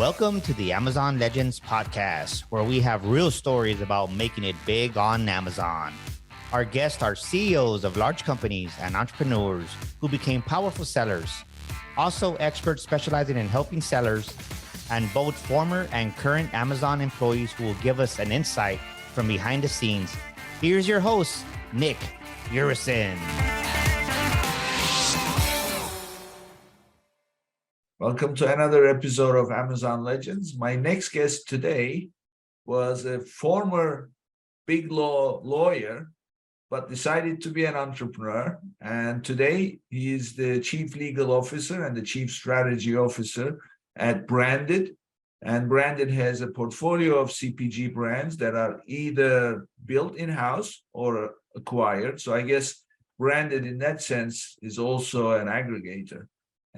Welcome to the Amazon Legends podcast, where we have real stories about making it big on Amazon. Our guests are CEOs of large companies and entrepreneurs who became powerful sellers, also experts specializing in helping sellers, and both former and current Amazon employees who will give us an insight from behind the scenes. Here's your host, Nick Uresin. Welcome to another episode of Amazon Legends. My next guest today was a former big law lawyer, but decided to be an entrepreneur. And today he is the chief legal officer and the chief strategy officer at Branded. And Branded has a portfolio of CPG brands that are either built in-house or acquired. So I guess Branded in that sense is also an aggregator.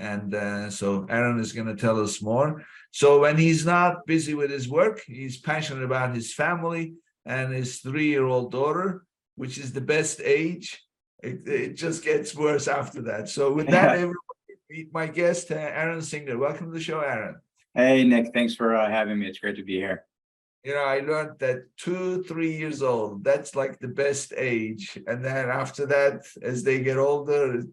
And so Aaron is going to tell us more. So when he's not busy with his work, he's passionate about his family and his 3-year-old daughter, which is the best age. It just gets worse after that. So with that, everybody, meet my guest, Aaron Singer. Welcome to the show, Aaron. Hey, Nick. Thanks for having me. It's great to be here. You know, I learned that 2-3 years old, that's like the best age. And then after that, as they get older,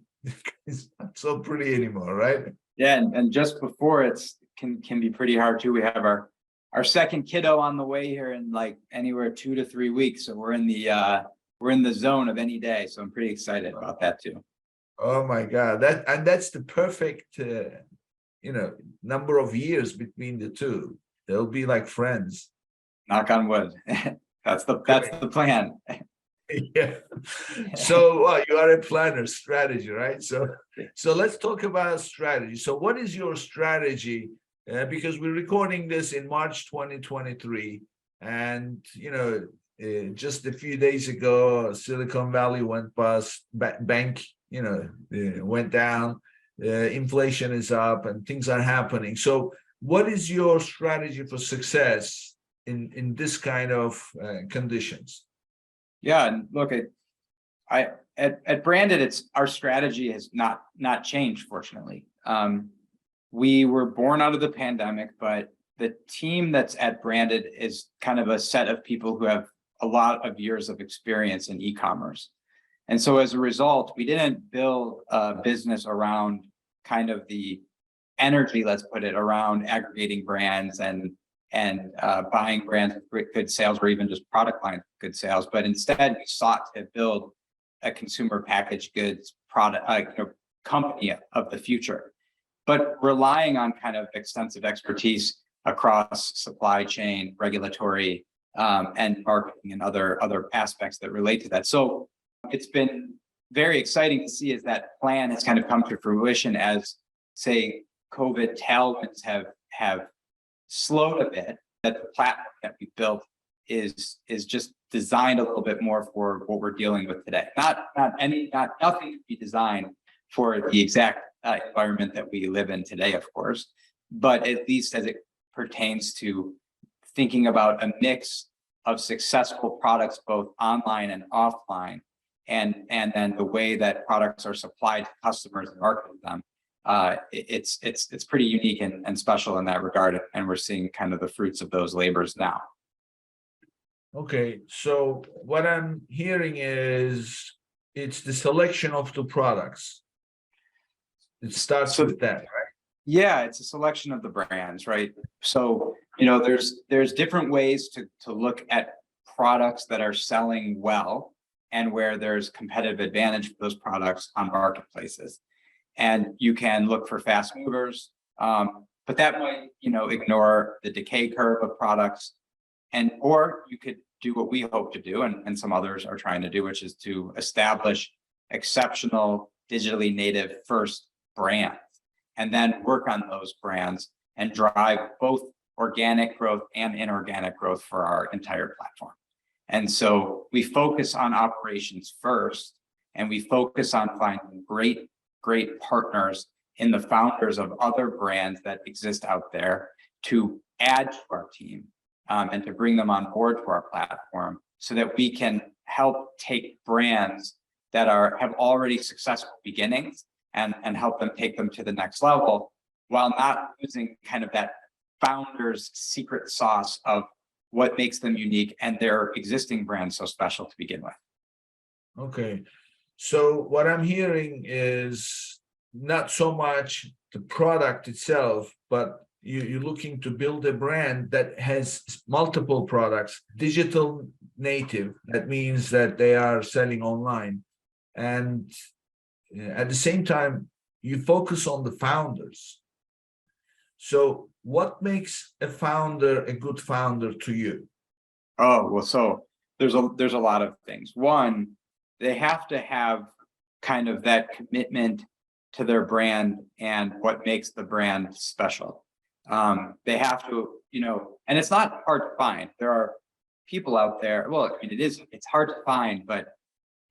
it's not so pretty anymore, right? Yeah, and just before can be pretty hard too. We have our second kiddo on the way here in like anywhere 2 to 3 weeks, so we're in the zone of any day. So I'm pretty excited about that too. Oh my God, that's the perfect number of years between the two. They'll be like friends. Knock on wood. That's the plan. Yeah. So you are a planner, strategy, right? So let's talk about strategy. So what is your strategy? Because we're recording this in March 2023, and just a few days ago, Silicon Valley went bust, bank went down, inflation is up, and things are happening. So what is your strategy for success in this kind of conditions? Yeah, and look, at Branded, our strategy has not changed, fortunately. We were born out of the pandemic, but the team that's at Branded is kind of a set of people who have a lot of years of experience in e-commerce. And so as a result, we didn't build a business around kind of the energy, let's put it, around aggregating brands and buying brands with good sales, or even just product line good sales. But instead, we sought to build a consumer packaged goods product company of the future, but relying on kind of extensive expertise across supply chain, regulatory, and marketing, and other aspects that relate to that. So it's been very exciting to see as that plan has kind of come to fruition, as say COVID tailwinds have slowed a bit, that the platform that we built is just designed a little bit more for what we're dealing with today. Nothing to be designed for the exact environment that we live in today, of course, but at least as it pertains to thinking about a mix of successful products, both online and offline, and then the way that products are supplied to customers and marketed them. It's pretty unique and special in that regard, and we're seeing kind of the fruits of those labors now. Okay, so what I'm hearing is it's the selection of the products. It starts with that, right? Yeah, it's a selection of the brands, right? So there's different ways to look at products that are selling well and where there's competitive advantage for those products on marketplaces. And you can look for fast movers, but that might, ignore the decay curve of products. Or you could do what we hope to do, and some others are trying to do, which is to establish exceptional digitally native first brands, and then work on those brands and drive both organic growth and inorganic growth for our entire platform. And so we focus on operations first, and we focus on finding great partners in the founders of other brands that exist out there to add to our team, and to bring them on board to our platform, so that we can help take brands that have already successful beginnings and help them take them to the next level, while not losing kind of that founders' secret sauce of what makes them unique and their existing brand so special to begin with. Okay. So what I'm hearing is not so much the product itself, but you're looking to build a brand that has multiple products, digital native. That means that they are selling online. And at the same time, you focus on the founders. So what makes a founder a good founder to you? Oh, well, so there's a lot of things. One, they have to have kind of that commitment to their brand and what makes the brand special. They have to, and it's not hard to find. There are people out there, well, I mean, it's hard to find, but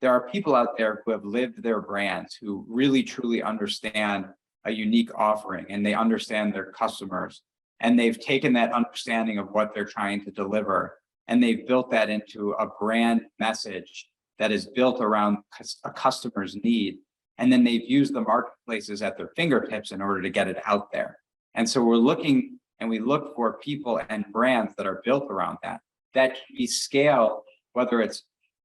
there are people out there who have lived their brands, who really truly understand a unique offering, and they understand their customers, and they've taken that understanding of what they're trying to deliver, and they've built that into a brand message that is built around a customer's need. And then they've used the marketplaces at their fingertips in order to get it out there. And so we look for people and brands that are built around that can be scaled, whether it's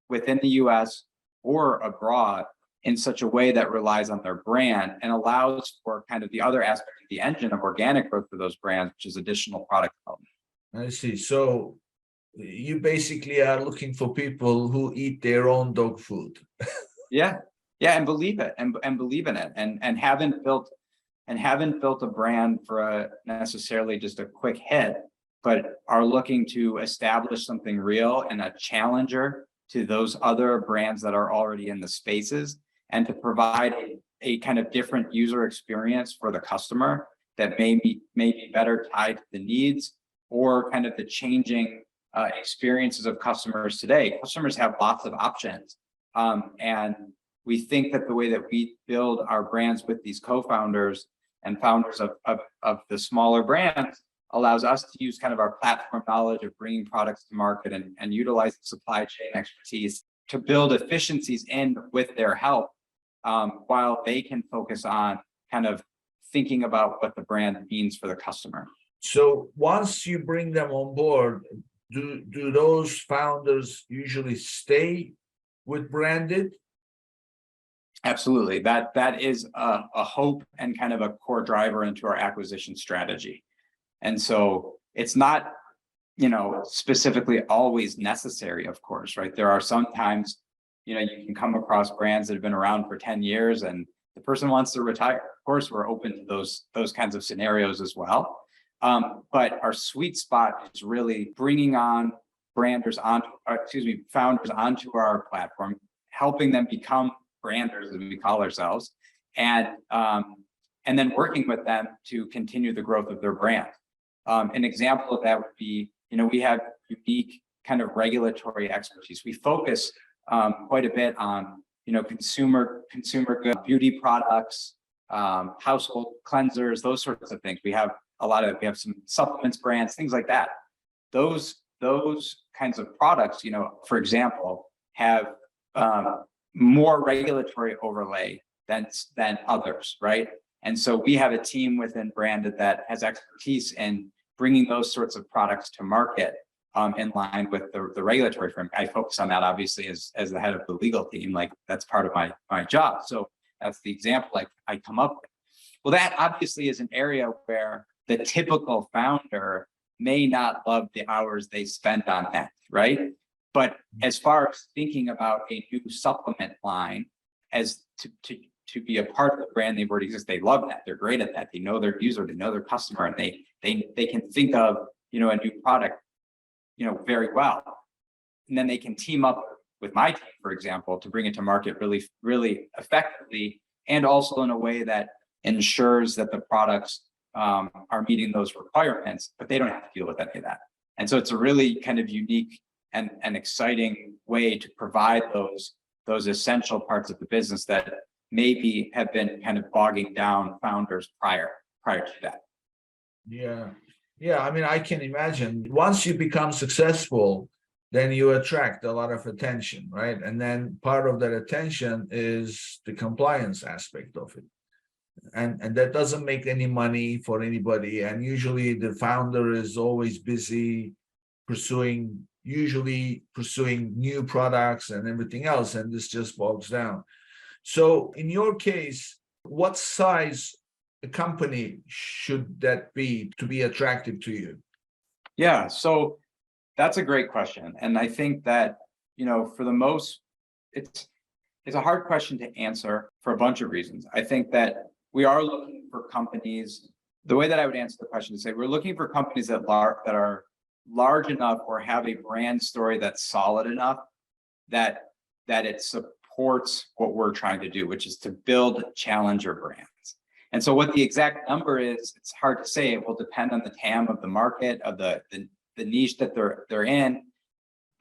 within the US or abroad, in such a way that relies on their brand and allows for kind of the other aspect of the engine of organic growth for those brands, which is additional product development. I see. So you basically are looking for people who eat their own dog food. Yeah, and believe it, and believe in it, and haven't built a brand for necessarily just a quick hit, but are looking to establish something real and a challenger to those other brands that are already in the spaces, and to provide a kind of different user experience for the customer that may be better tied to the needs or kind of the changing experiences of customers today. Customers have lots of options. And we think that the way that we build our brands with these co-founders and founders of the smaller brands allows us to use kind of our platform knowledge of bringing products to market and utilize supply chain expertise to build efficiencies in with their help, while they can focus on kind of thinking about what the brand means for the customer. So once you bring them on board, do those founders usually stay with Branded? Absolutely. That is a hope and kind of a core driver into our acquisition strategy. And so it's not, specifically always necessary, of course, right? There are sometimes, you can come across brands that have been around for 10 years and the person wants to retire. Of course, we're open to those kinds of scenarios as well. But our sweet spot is really bringing on founders onto our platform, helping them become branders, as we call ourselves, and then working with them to continue the growth of their brand. An example of that would be, we have unique kind of regulatory expertise. We focus quite a bit on, consumer good beauty products, household cleansers, those sorts of things. We have some supplements brands, things like that. Those kinds of products, for example, have more regulatory overlay than others, right? And so we have a team within Branded that has expertise in bringing those sorts of products to market in line with the regulatory framework. I focus on that obviously as the head of the legal team, like that's part of my job. So that's the example I come up with. Well, that obviously is an area where the typical founder may not love the hours they spend on that, right? But as far as thinking about a new supplement line as to be a part of the brand they've already exist, they love that. They're great at that. They know their user, they know their customer, and they can think of a new product very well. And then they can team up with my team, for example, to bring it to market really, really effectively, and also in a way that ensures that the products are meeting those requirements, but they don't have to deal with any of that. And so it's a really kind of unique and exciting way to provide those essential parts of the business that maybe have been kind of bogging down founders prior to that. Yeah. I mean, I can imagine once you become successful, then you attract a lot of attention, right? And then part of that attention is the compliance aspect of it. and that doesn't make any money for anybody. And usually the founder is always busy usually pursuing new products and everything else, and this just bogs down. So in your case, what size a company should that be to be attractive to you? Yeah, so that's a great question. And I think that, for the most, it's a hard question to answer for a bunch of reasons. I think that we are looking for companies. The way that I would answer the question is say we're looking for companies that are large enough or have a brand story that's solid enough that it supports what we're trying to do, which is to build challenger brands. And so what the exact number is, it's hard to say. It will depend on the TAM of the market, of the niche that they're in.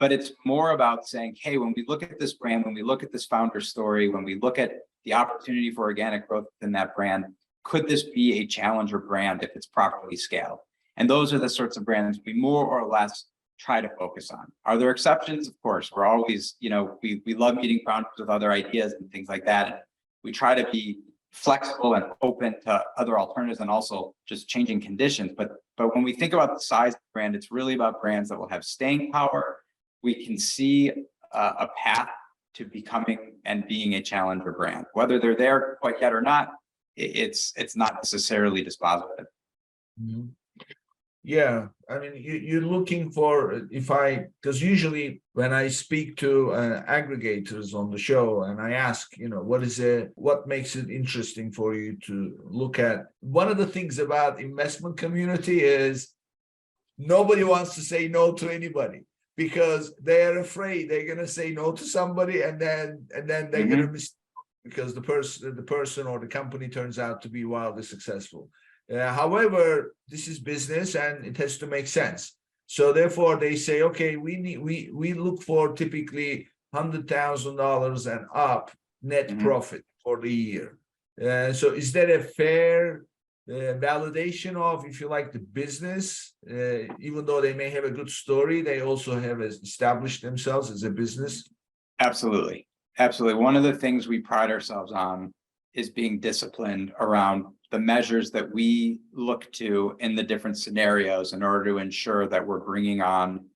But it's more about saying, hey, when we look at this brand, when we look at this founder story, when we look at the opportunity for organic growth in that brand, could this be a challenger brand if it's properly scaled? And those are the sorts of brands we more or less try to focus on. Are there exceptions? Of course, we're always, we love meeting founders with other ideas and things like that. And we try to be flexible and open to other alternatives and also just changing conditions. But when we think about the size of the brand, it's really about brands that will have staying power. We can see a path to becoming and being a challenger brand. Whether they're there quite yet or not, it's not necessarily dispositive. Mm-hmm. Yeah, I mean, you're looking for, because usually when I speak to aggregators on the show and I ask, what makes it interesting for you to look at? One of the things about investment community is nobody wants to say no to anybody because they're afraid they're going to say no to somebody and then they're going to miss because the person or the company turns out to be wildly successful. However, this is business and it has to make sense. So therefore, they say, okay, we look for typically $100,000 and up net profit for the year. So is that a fair validation of, if you like, the business? Even though they may have a good story, they also have established themselves as a business. Absolutely. Absolutely. One of the things we pride ourselves on is being disciplined around the measures that we look to in the different scenarios in order to ensure that we're bringing on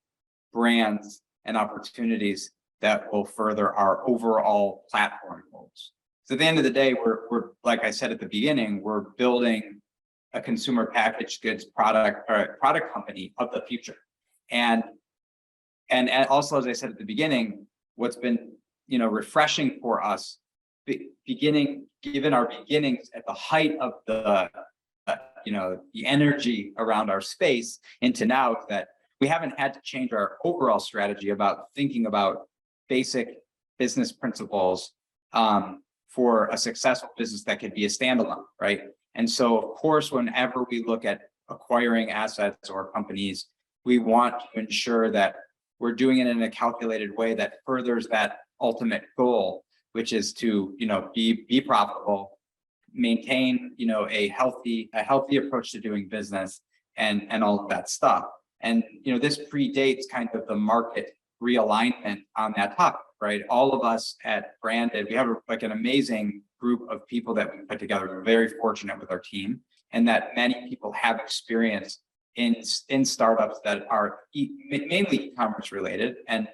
brands and opportunities that will further our overall platform goals. So at the end of the day, we're like I said at the beginning, we're building a consumer packaged goods product company of the future. And also, as I said at the beginning, what's been refreshing for us given our beginnings at the height of the energy around our space into now, that we haven't had to change our overall strategy about thinking about basic business principles for a successful business that could be a standalone, right? And so, of course, whenever we look at acquiring assets or companies, we want to ensure that we're doing it in a calculated way that furthers that ultimate goal, which is to be profitable, maintain a healthy approach to doing business, and all of that stuff. And this predates kind of the market realignment on that topic, right? All of us at Branded, we have an amazing group of people that we put together. We're very fortunate with our team, and that many people have experience in startups that are mainly e-commerce related. And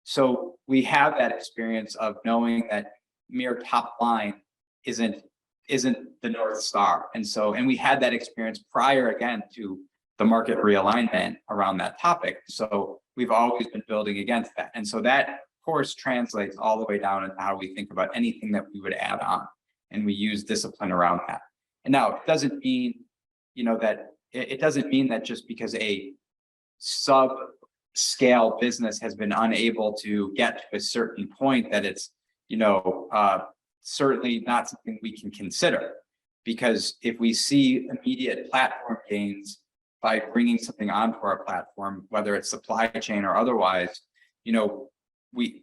so we have that experience of knowing that mere top line isn't the North Star. And we had that experience prior, again, to the market realignment around that topic. So we've always been building against that. And so that, of course, translates all the way down into how we think about anything that we would add on. And we use discipline around that. And now it doesn't mean, that just because a sub-scale business has been unable to get to a certain point that it's, certainly not something we can consider. Because if we see immediate platform gains by bringing something onto our platform, whether it's supply chain or otherwise,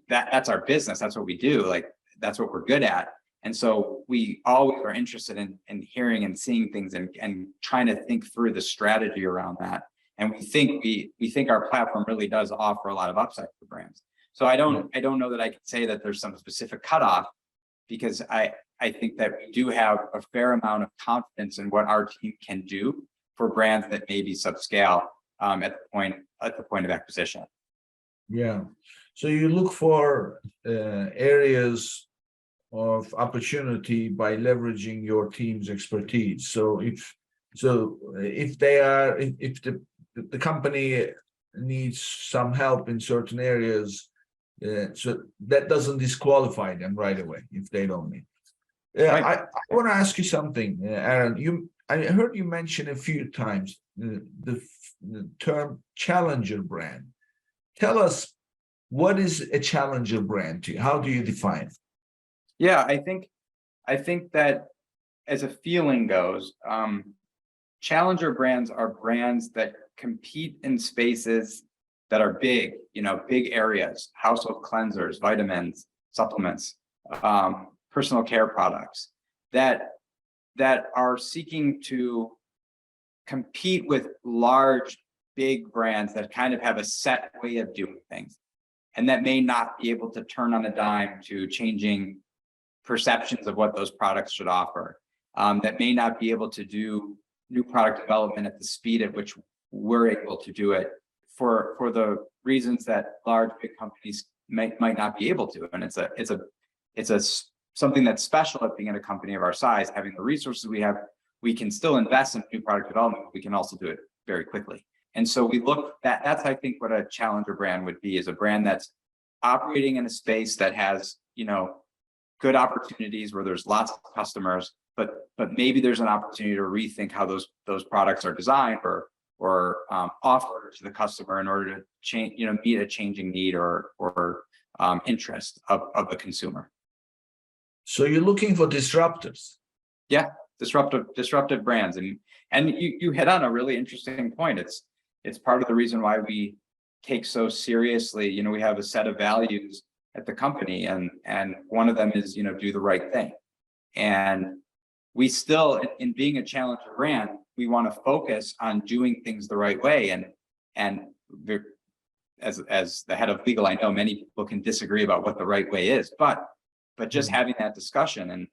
that's our business. That's what we do. Like, that's what we're good at. And so we always are interested in hearing and seeing things and trying to think through the strategy around that. And we think our platform really does offer a lot of upside for brands. So I don't know that I can say that there's some specific cutoff, because I think that we do have a fair amount of confidence in what our team can do for brands that may be subscale at the point of acquisition. Yeah. So you look for areas of opportunity by leveraging your team's expertise. So if the company needs some help in certain areas, so that doesn't disqualify them right away if they don't need. Right. I want to ask you something, Aaron. I heard you mention a few times the term challenger brand. Tell us, what is a challenger brand to you? How do you define it? Yeah, I think that as a feeling goes, challenger brands are brands that compete in spaces that are big, big areas, household cleansers, vitamins, supplements, personal care products that are seeking to compete with large, big brands that kind of have a set way of doing things, and that may not be able to turn on a dime to changing perceptions of what those products should offer, that may not be able to do new product development at the speed at which we're able to do it for the reasons that large big companies might not be able to. And it's something that's special at being in a company of our size, having the resources we have. We can still invest in new product development, but we can also do it very quickly. And so we look that's I think what a challenger brand would be, is a brand that's operating in a space that has, good opportunities where there's lots of customers, but maybe there's an opportunity to rethink how those products are designed or offered to the customer in order to change, meet a changing need or interest of the consumer. So you're looking for disruptors. Yeah, disruptive brands, and you hit on a really interesting point. It's part of the reason why we take so seriously. We have a set of values at the company, and one of them is do the right thing. And we still, in being a challenger brand, we want to focus on doing things the right way. And as the head of legal, I know many people can disagree about what the right way is, but just having that discussion,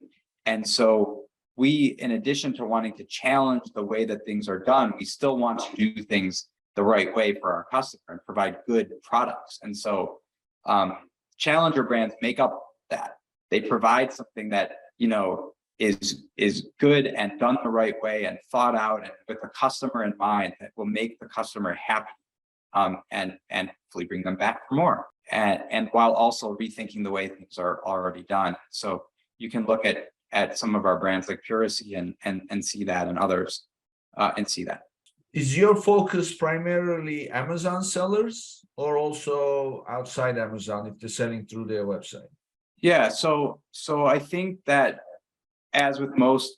and so we, in addition to wanting to challenge the way that things are done, we still want to do things the right way for our customer and provide good products. And so challenger brands make up that. They provide something that is good and done the right way and thought out and with the customer in mind, that will make the customer happy, and hopefully bring them back for more, and while also rethinking the way things are already done. So you can look at some of our brands like HRIS and see that, and others and see that. Is your focus primarily Amazon sellers or also outside Amazon if they're selling through their website? Yeah, so I think that as with most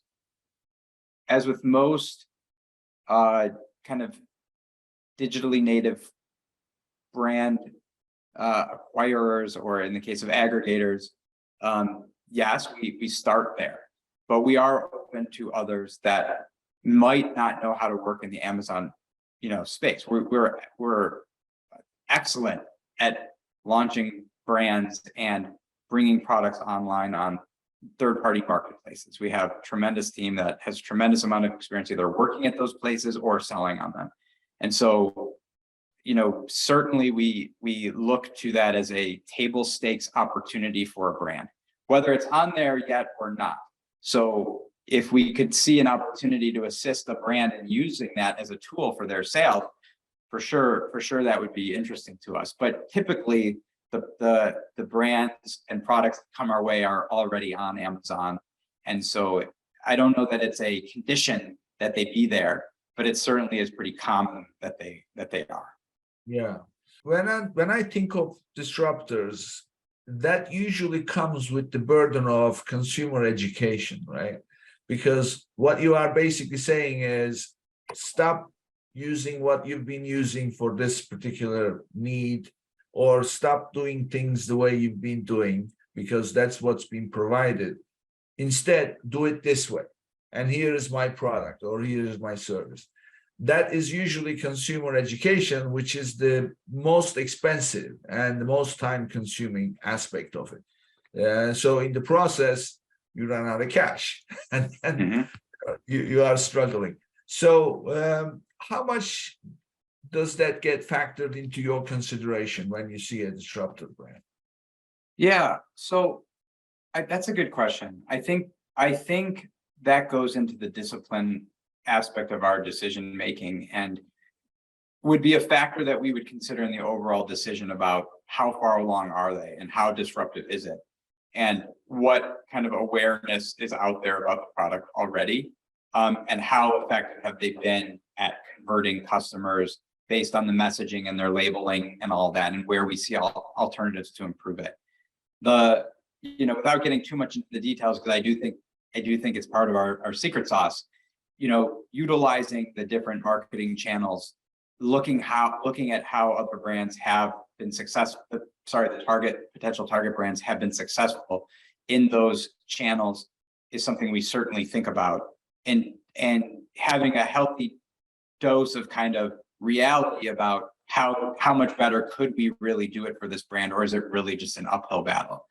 kind of digitally native brand acquirers, or in the case of aggregators, yes, we start there, but we are open to others that might not know how to work in the Amazon, space. We're excellent at launching brands and bringing products online on third-party marketplaces. We have a tremendous team that has a tremendous amount of experience either working at those places or selling on them. And so, certainly we look to that as a table stakes opportunity for a brand, whether it's on there yet or not. So if we could see an opportunity to assist a brand in using that as a tool for their sale, for sure that would be interesting to us. But typically the brands and products that come our way are already on Amazon. And so I don't know that it's a condition that they be there, but it certainly is pretty common that they are. Yeah. When I think of disruptors, that usually comes with the burden of consumer education, right? Because what you are basically saying is stop using what you've been using for this particular need, or stop doing things the way you've been doing because that's what's been provided. Instead, do it this way. And here is my product, or here is my service. That is usually consumer education, which is the most expensive and the most time-consuming aspect of it. So in the process, you run out of cash and Mhm. you are struggling. So how much does that get factored into your consideration when you see a disruptive brand? Yeah, so that's a good question. I think that goes into the discipline aspect of our decision making and would be a factor that we would consider in the overall decision about how far along are they and how disruptive is it, and what kind of awareness is out there about the product already, and how effective have they been at converting customers based on the messaging and their labeling and all that, and where we see alternatives to improve it. Without getting too much into the details, because I do think it's part of our secret sauce, utilizing the different marketing channels, looking at how other brands have been successful, the potential target brands have been successful in those channels is something we certainly think about, and having a healthy dose of kind of reality about how much better could we really do it for this brand, or is it really just an uphill battle?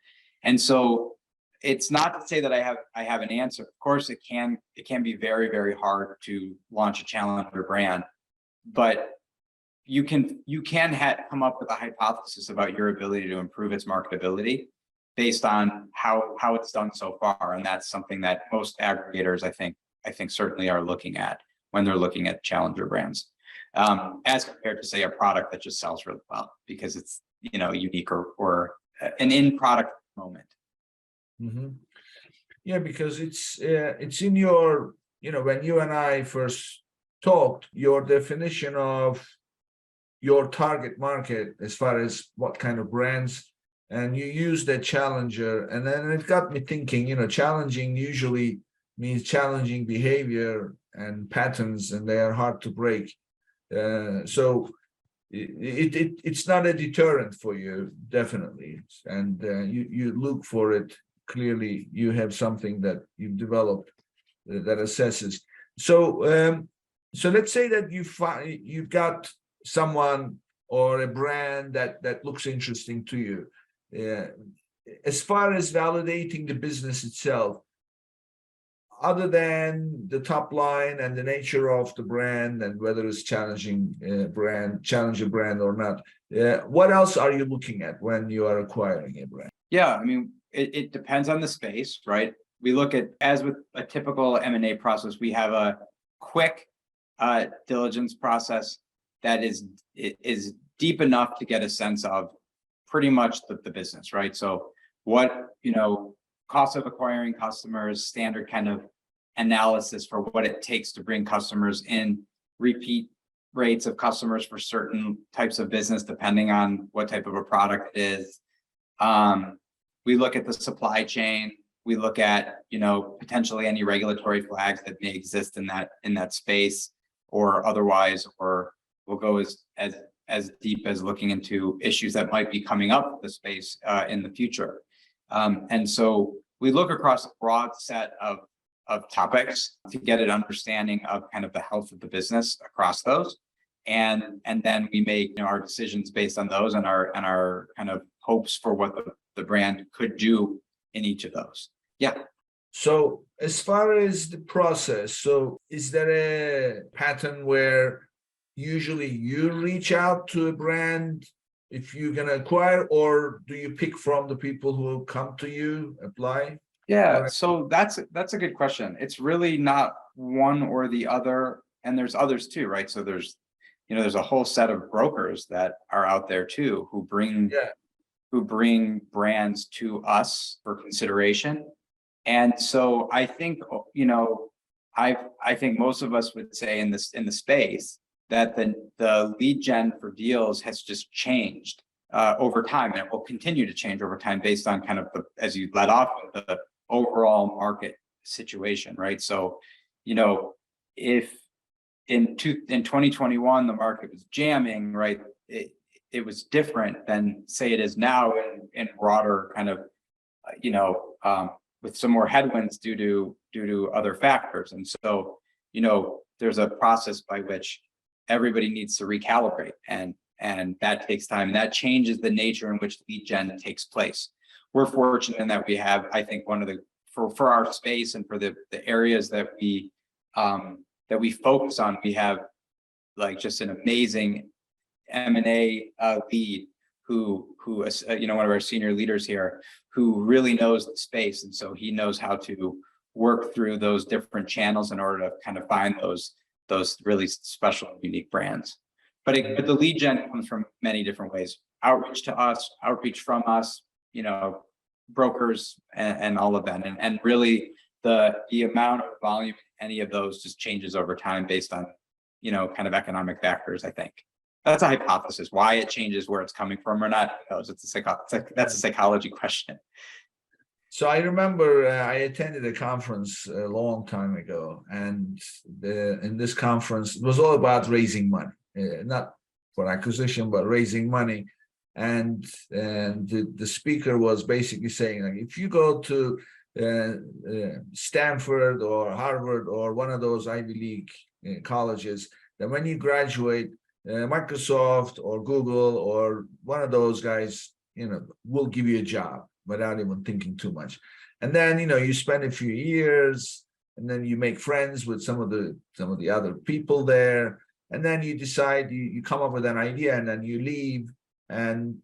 And so it's not to say that I have an answer. Of course, it can be very, very hard to launch a challenger brand, but you can come up with a hypothesis about your ability to improve its marketability based on how it's done so far, and that's something that most aggregators I think certainly are looking at when they're looking at challenger brands, as compared to say a product that just sells really well because it's unique or an in product moment. Mm-hmm. Yeah, because it's in your, when you and I first talked, your definition of your target market as far as what kind of brands, and you use that challenger, and then it got me thinking, challenging usually means challenging behavior and patterns, and they are hard to break. So it's not a deterrent for you, definitely, and you look for it. Clearly, you have something that you've developed that assesses. So let's say that you've got someone or a brand that looks interesting to you. As far as validating the business itself, other than the top line and the nature of the brand and whether it's challenger brand or not, what else are you looking at when you are acquiring a brand? Yeah, I mean, it depends on the space, right? We look at, as with a typical M&A process, we have a quick diligence process that is deep enough to get a sense of pretty much the business, right? So what, cost of acquiring customers, standard kind of analysis for what it takes to bring customers in, repeat rates of customers for certain types of business, depending on what type of a product it is. We look at the supply chain. We look at, potentially any regulatory flags that may exist in that space or otherwise, or we'll go as deep as looking into issues that might be coming up with the space in the future. And so we look across a broad set of topics to get an understanding of kind of the health of the business across those. And then we make our decisions based on those and our kind of hopes for what the brand could do in each of those. Yeah. So as far as the process, so is there a pattern where usually you reach out to a brand if you're going to acquire, or do you pick from the people who come to you, apply? Yeah, so that's a good question. It's really not one or the other, and there's others too, right? So there's a whole set of brokers that are out there too who bring brands to us for consideration. And so I think I think most of us would say in the space that the lead gen for deals has just changed over time, and it will continue to change over time based on kind of as you led off with the overall market situation, right? So, if in 2021 the market was jamming, right, it was different than say it is now in broader kind of with some more headwinds due to other factors. And so there's a process by which everybody needs to recalibrate, and that takes time, and that changes the nature in which lead gen takes place. We're fortunate in that we have, I think, one of the for our space and for the areas that we focus on, we have like just an amazing M&A lead who is, one of our senior leaders here who really knows the space. And so he knows how to work through those different channels in order to kind of find those really special and unique brands. But the lead gen comes from many different ways. Outreach to us, outreach from us, brokers and all of that. And really the amount of volume, any of those just changes over time based on, kind of economic factors, I think. That's a hypothesis. Why it changes, where it's coming from or not, that's a psychology question. So I remember I attended a conference a long time ago, and in this conference, it was all about raising money, not for acquisition, but raising money. And the speaker was basically saying, like, if you go to Stanford or Harvard or one of those Ivy League colleges, then when you graduate, Microsoft or Google or one of those guys, will give you a job without even thinking too much. And then, you spend a few years, and then you make friends with some of the other people there. And then you decide, you come up with an idea, and then you leave and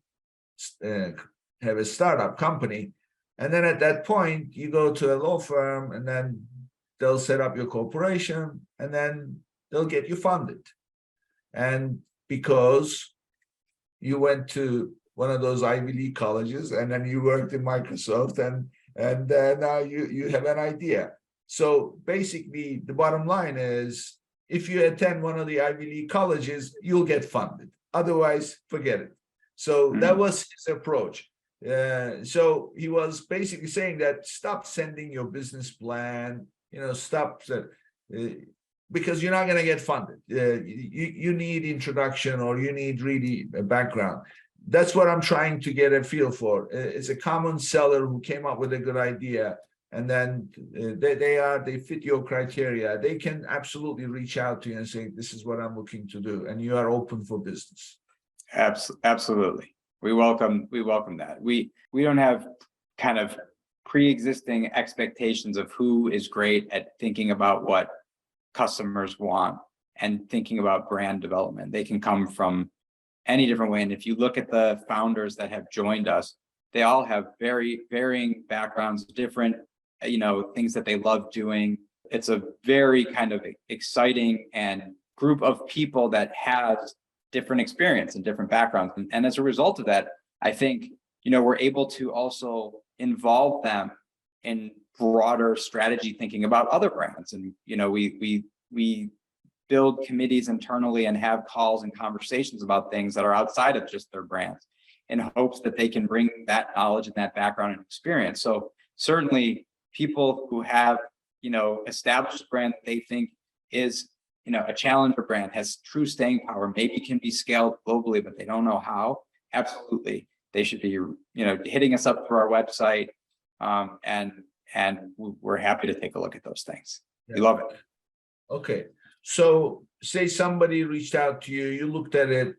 have a startup company. And then at that point, you go to a law firm, and then they'll set up your corporation, and then they'll get you funded. And because you went to one of those Ivy League colleges, and then you worked in Microsoft, and now you have an idea. So basically, the bottom line is, if you attend one of the Ivy League colleges, you'll get funded. Otherwise, forget it. So that was his approach. So he was basically saying that stop sending your business plan, stop, because you're not going to get funded. You need introduction, or you need really a background. That's what I'm trying to get a feel for. It's a common seller who came up with a good idea, and then they fit your criteria. They can absolutely reach out to you and say, this is what I'm looking to do, and you are open for business. Absolutely. We welcome that. We don't have kind of pre-existing expectations of who is great at thinking about what customers want and thinking about brand development. They can come from any different way. And if you look at the founders that have joined us, they all have very varying backgrounds, different, things that they love doing. It's a very kind of exciting and group of people that has different experience and different backgrounds. And as a result of that, I think, we're able to also involve them in broader strategy thinking about other brands. And, we build committees internally and have calls and conversations about things that are outside of just their brands, in hopes that they can bring that knowledge and that background and experience. So certainly people who have, established brand that they think is, a challenger brand, has true staying power, maybe can be scaled globally, but they don't know how. Absolutely. They should be, hitting us up through our website. And we're happy to take a look at those things. We love it. Okay. So say somebody reached out to you, you looked at it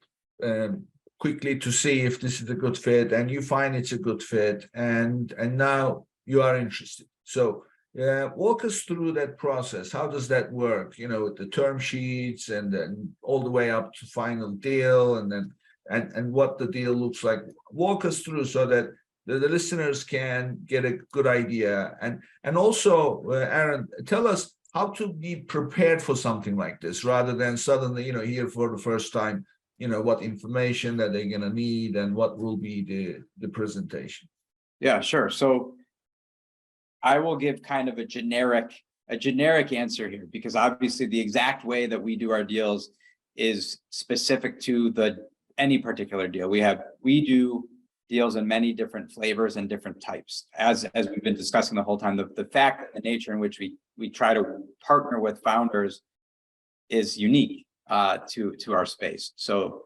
quickly to see if this is a good fit, and you find it's a good fit, and now you are interested. So walk us through that process. How does that work? With the term sheets, and then all the way up to final deal, and then and what the deal looks like. Walk us through so that the listeners can get a good idea. And also, Aaron, tell us how to be prepared for something like this, rather than suddenly, hear for the first time, what information that they're going to need and what will be the presentation. Yeah, sure. So I will give kind of a generic answer here, because obviously the exact way that we do our deals is specific to any particular deal. We do deals in many different flavors and different types, as we've been discussing the whole time. The fact that the nature in which we try to partner with founders is unique to our space. So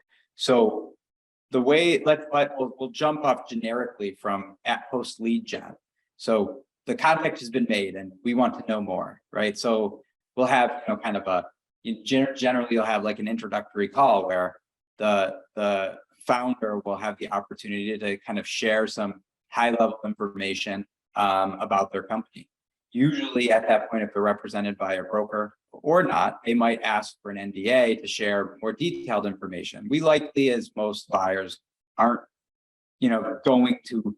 the way we'll jump off generically from at post lead gen. So the contact has been made, and we want to know more, right? So we'll have kind of generally you'll have like an introductory call where the founder will have the opportunity to kind of share some high level information about their company. usually at that point, if they're represented by a broker or not, they might ask for an NDA to share more detailed information. We likely, as most buyers, aren't, going to,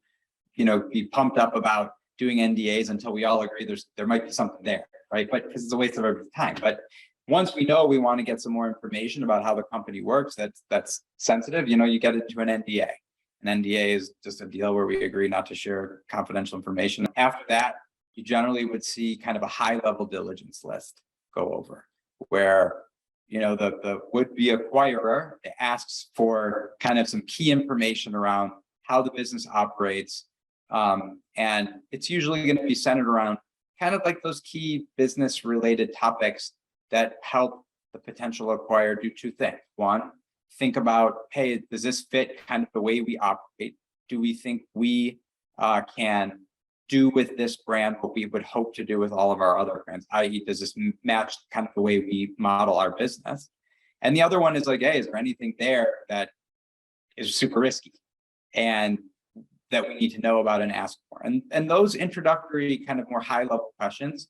be pumped up about doing NDAs until we all agree there might be something there, right? But because it's a waste of everybody's time. But once we know we want to get some more information about how the company works, that's sensitive, you get into an NDA. An NDA is just a deal where we agree not to share confidential information. After that, you generally would see kind of a high-level diligence list go over, where the would-be acquirer asks for kind of some key information around how the business operates, and it's usually going to be centered around kind of like those key business-related topics that help the potential acquirer do two things. One, think about, hey, does this fit kind of the way we operate? Do we think we can do with this brand what we would hope to do with all of our other brands, i.e. does this match kind of the way we model our business? And the other one is like, hey, is there anything there that is super risky and that we need to know about and ask for? And those introductory kind of more high level questions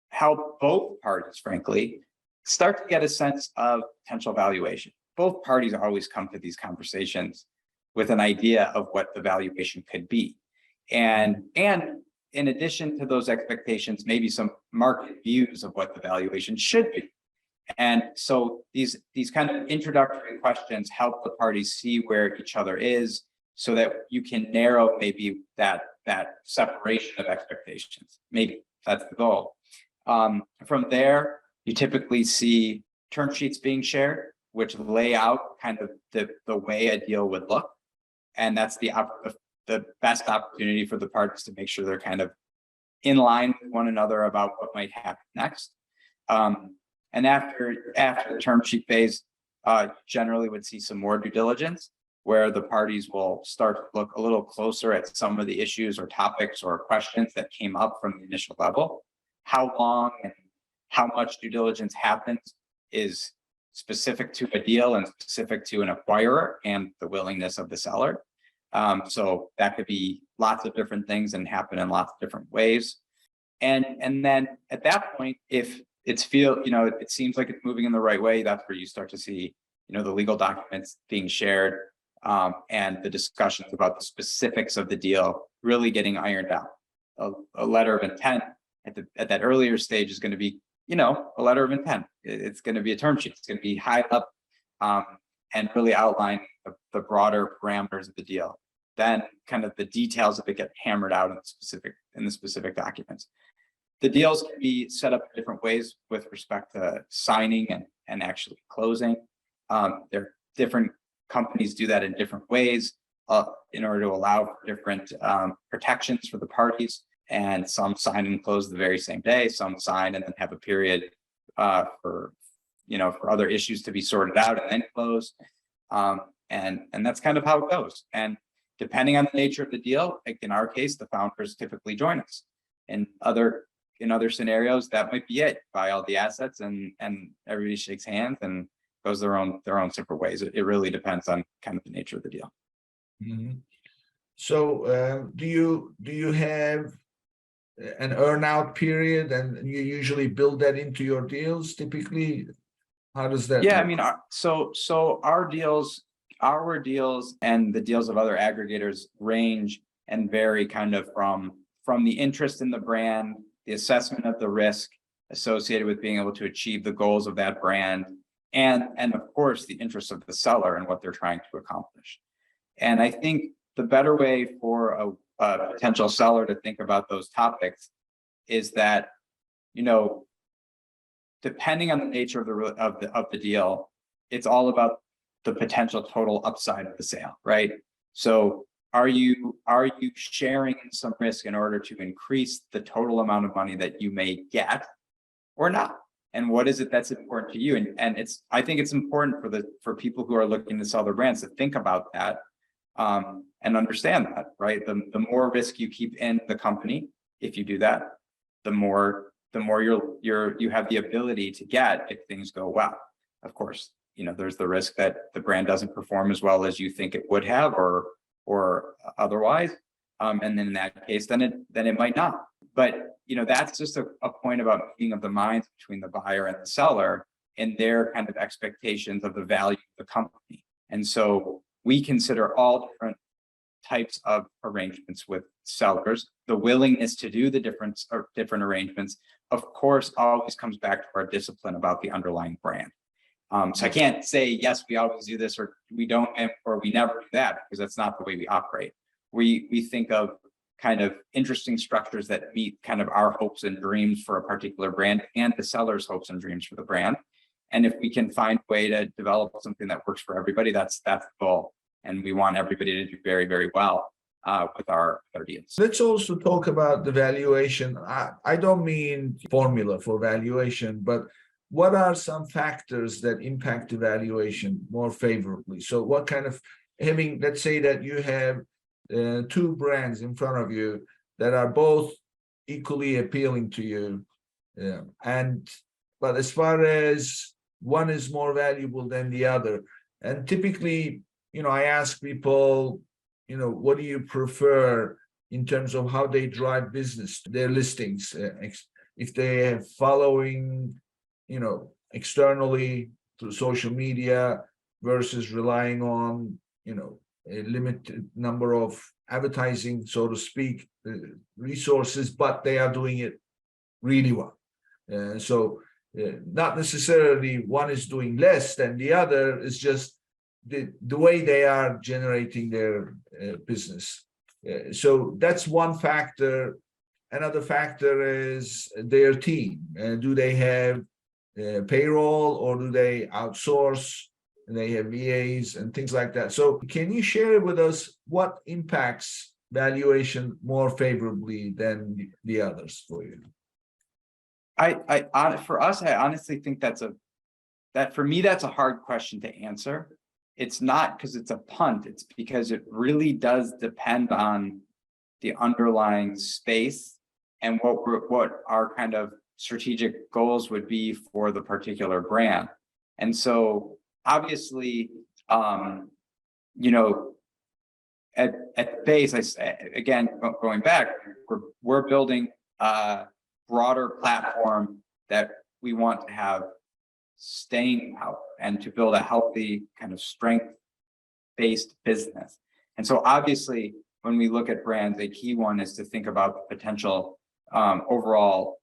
help both parties, frankly, start to get a sense of potential valuation. Both parties always come to these conversations with an idea of what the valuation could be. And in addition to those expectations, maybe some market views of what the valuation should be. And so these kind of introductory questions help the parties see where each other is, so that you can narrow maybe that separation of expectations. Maybe that's the goal. From there, you typically see term sheets being shared, which lay out kind of the way a deal would look. And that's the best opportunity for the parties to make sure they're kind of in line with one another about what might happen next. And after the term sheet phase, generally would see some more due diligence, where the parties will start to look a little closer at some of the issues or topics or questions that came up from the initial level. How long and how much due diligence happens is specific to a deal and specific to an acquirer and the willingness of the seller. So that could be lots of different things and happen in lots of different ways. And then at that point, if it seems like it's moving in the right way, that's where you start to see, the legal documents being shared, and the discussions about the specifics of the deal really getting ironed out. A letter of intent at that earlier stage is going to be, a letter of intent. It's going to be a term sheet. It's going to be high up, and really outline the broader parameters of the deal. Then kind of the details of it get hammered out in the specific documents. The deals can be set up in different ways with respect to signing and actually closing. There different companies do that in different ways in order to allow for different protections for the parties. And some sign and close the very same day. Some sign and then have a period for other issues to be sorted out and then close. And that's kind of how it goes. And depending on the nature of the deal, like in our case, the founders typically join us. In other scenarios, that might be it. Buy all the assets and everybody shakes hands and goes their own separate ways. It really depends on kind of the nature of the deal. Mm-hmm. So do you have an earnout period, and you usually build that into your deals typically? How does that Yeah, work? I mean, so our deals and the deals of other aggregators range and vary kind of from the interest in the brand, the assessment of the risk associated with being able to achieve the goals of that brand, and of course the interest of the seller and what they're trying to accomplish. And I think the better way for a potential seller to think about those topics is that, depending on the nature of the deal, it's all about the potential total upside of the sale, right? So are you sharing some risk in order to increase the total amount of money that you may get or not? And what is it that's important to you? And I think it's important for people who are looking to sell their brands to think about that. And understand that, right? The more risk you keep in the company, if you do that, the more you have the ability to get if things go well. Of course, there's the risk that the brand doesn't perform as well as you think it would have or otherwise. And then in that case, then it might not. But that's just a point about meeting of the minds between the buyer and the seller and their kind of expectations of the value of the company. And so we consider all different types of arrangements with sellers. The willingness to do the different arrangements, of course, always comes back to our discipline about the underlying brand. So I can't say, yes, we always do this, or we don't, or we never do that, because that's not the way we operate. We think of kind of interesting structures that meet kind of our hopes and dreams for a particular brand and the seller's hopes and dreams for the brand. And if we can find a way to develop something that works for everybody, that's the goal. And we want everybody to do very, very well with our deals. Let's also talk about the valuation. I don't mean formula for valuation, but what are some factors that impact the valuation more favorably? So what kind of, let's say that you have two brands in front of you that are both equally appealing to you. But as far as one is more valuable than the other, and typically, I ask people, what do you prefer in terms of how they drive business, their listings, if they are following, externally through social media versus relying on, a limited number of advertising, so to speak, resources, but they are doing it really well. So not necessarily one is doing less than the other, it's just the way they are generating their business. So that's one factor. Another factor is their team. Do they have payroll, or do they outsource? And they have VAs and things like that. So can you share with us what impacts valuation more favorably than the others for you? For us, I honestly think that's a hard question to answer. It's not because it's a punt, it's because it really does depend on the underlying space and what our kind of strategic goals would be for the particular brand. And so obviously, at the base, again, going back, we're building a broader platform that we want to have staying power and to build a healthy kind of strength-based business. And so obviously, when we look at brands, a key one is to think about the potential overall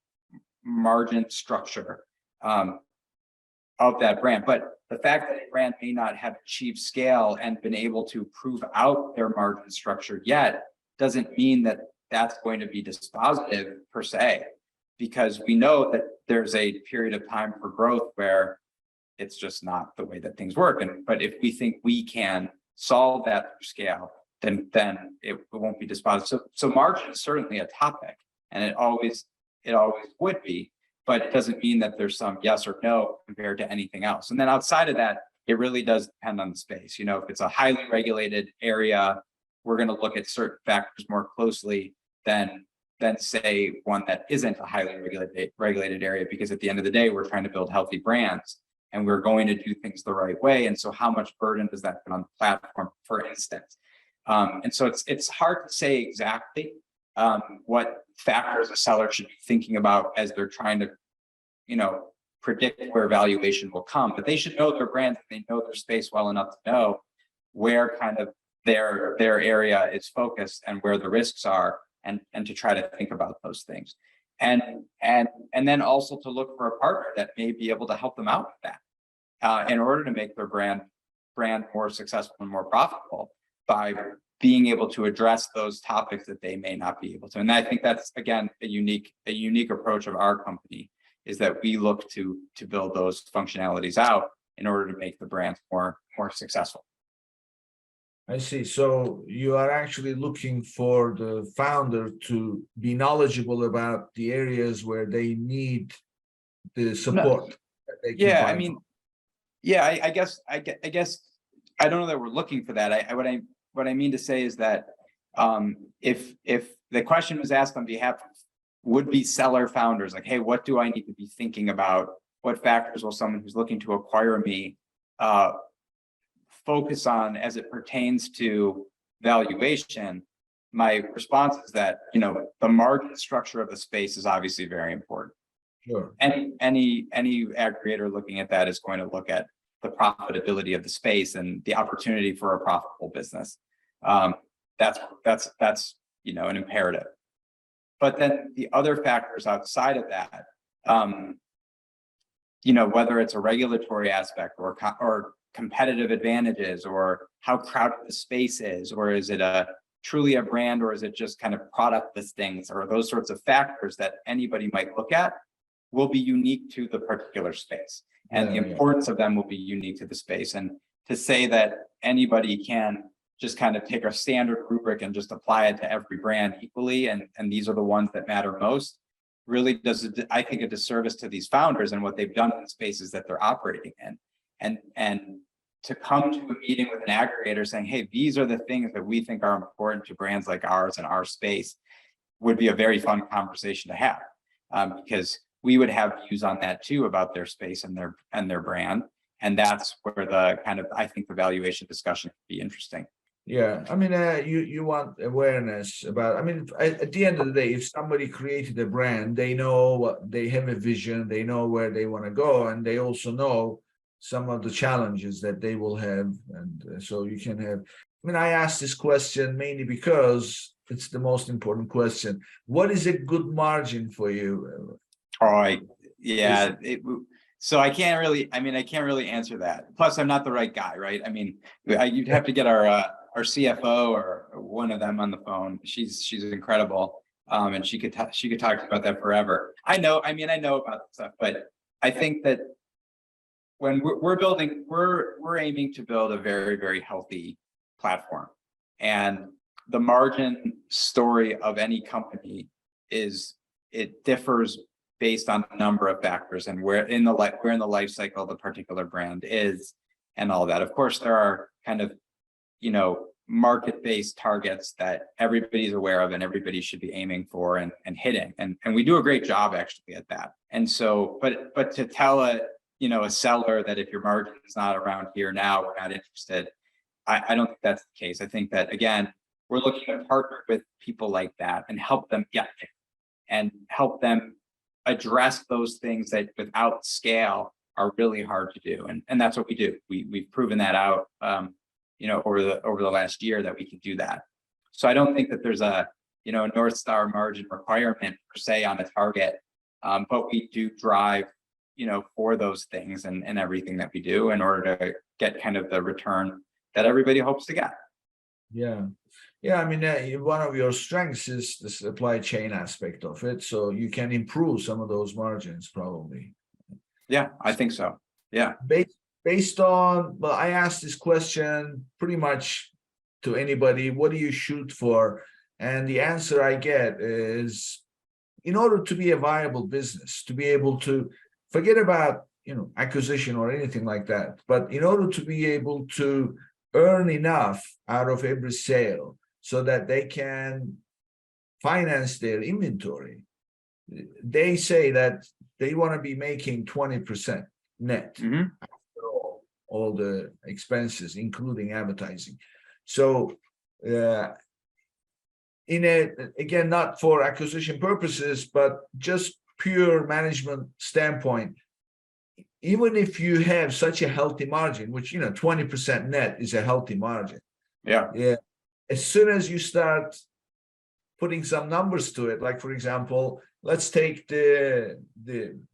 margin structure of that brand. But the fact that a brand may not have achieved scale and been able to prove out their margin structure yet doesn't mean that that's going to be dispositive per se, because we know that there's a period of time for growth where it's just not the way that things work. But if we think we can solve that through scale, then it won't be dispositive. So margin is certainly a topic, and it always would be. But it doesn't mean that there's some yes or no compared to anything else. And then outside of that, it really does depend on the space. If it's a highly regulated area, we're going to look at certain factors more closely than say one that isn't a highly regulated area, because at the end of the day, we're trying to build healthy brands and we're going to do things the right way. And so how much burden does that put on the platform, for instance? And so it's hard to say exactly what factors a seller should be thinking about as they're trying to, predict where valuation will come. But they should know their brand, and they know their space well enough to know where kind of their area is focused and where the risks are, and to try to think about those things. And then also to look for a partner that may be able to help them out with that in order to make their brand more successful and more profitable by being able to address those topics that they may not be able to. And I think that's, again, a unique approach of our company, is that we look to build those functionalities out in order to make the brand more successful. I see. So you are actually looking for the founder to be knowledgeable about the areas where they need the support. No. That they can Yeah, find I mean, I guess I don't know that we're looking for that. What I mean to say is that if the question was asked on behalf of would-be seller founders, like, hey, what do I need to be thinking about? What factors will someone who's looking to acquire me focus on as it pertains to valuation? my response is that, the market structure of the space is obviously very important. Sure. Any aggregator looking at that is going to look at the profitability of the space and the opportunity for a profitable business. That's an imperative. But then the other factors outside of that, whether it's a regulatory aspect or competitive advantages, or how crowded the space is, or is it truly a brand, or is it just kind of product listings, or those sorts of factors that anybody might look at will be unique to the particular space. And the importance of them will be unique to the space. And to say that anybody can just kind of take a standard rubric and just apply it to every brand equally, and these are the ones that matter most, really does, I think, a disservice to these founders and what they've done in the spaces that they're operating in. And to come to a meeting with an aggregator saying, hey, these are the things that we think are important to brands like ours and our space, would be a very fun conversation to have, because we would have views on that too, about their space and their brand. And that's where I think the valuation discussion could be interesting. Yeah, I mean, you want awareness about, I mean, at the end of the day, if somebody created a brand, they know what, they have a vision, they know where they want to go, and they also know some of the challenges that they will have. And so you can have, I mean, I asked this question mainly because it's the most important question. What is a good margin for you? So I can't really answer that. Plus, I'm not the right guy, right? I mean, you'd have to get our CFO or one of them on the phone. She's incredible, and she could talk about that forever. I know about stuff, but I think that when we're aiming to build a very, very healthy platform, and the margin story of any company it differs based on a number of factors, and where in the life cycle of the particular brand is, and all that. Of course, there are kind of market-based targets that everybody's aware of and everybody should be aiming for and hitting, and we do a great job actually at that. And so, but to tell a seller that if your margin is not around here now, we're not interested, I don't think that's the case. I think that, again, we're looking to partner with people like that and help them get there and help them address those things that without scale are really hard to do. And that's what we do. We've proven that out, over the last year, that we can do that. So I don't think that there's a North Star margin requirement per se on a target, but we do drive, for those things and everything that we do in order to get kind of the return that everybody hopes to get. Yeah, I mean, one of your strengths is the supply chain aspect of it, so you can improve some of those margins probably. Yeah, I think so. Yeah. Based on, well, I asked this question pretty much to anybody, what do you shoot for? And the answer I get is, in order to be a viable business, to be able to forget about, acquisition or anything like that, but in order to be able to earn enough out of every sale so that they can finance their inventory, they say that they want to be making 20% net. Mm-hmm. All the expenses, including advertising. So again, not for acquisition purposes, but just pure management standpoint, even if you have such a healthy margin, which 20% net is a healthy margin. Yeah. As soon as you start putting some numbers to it, like for example, let's take the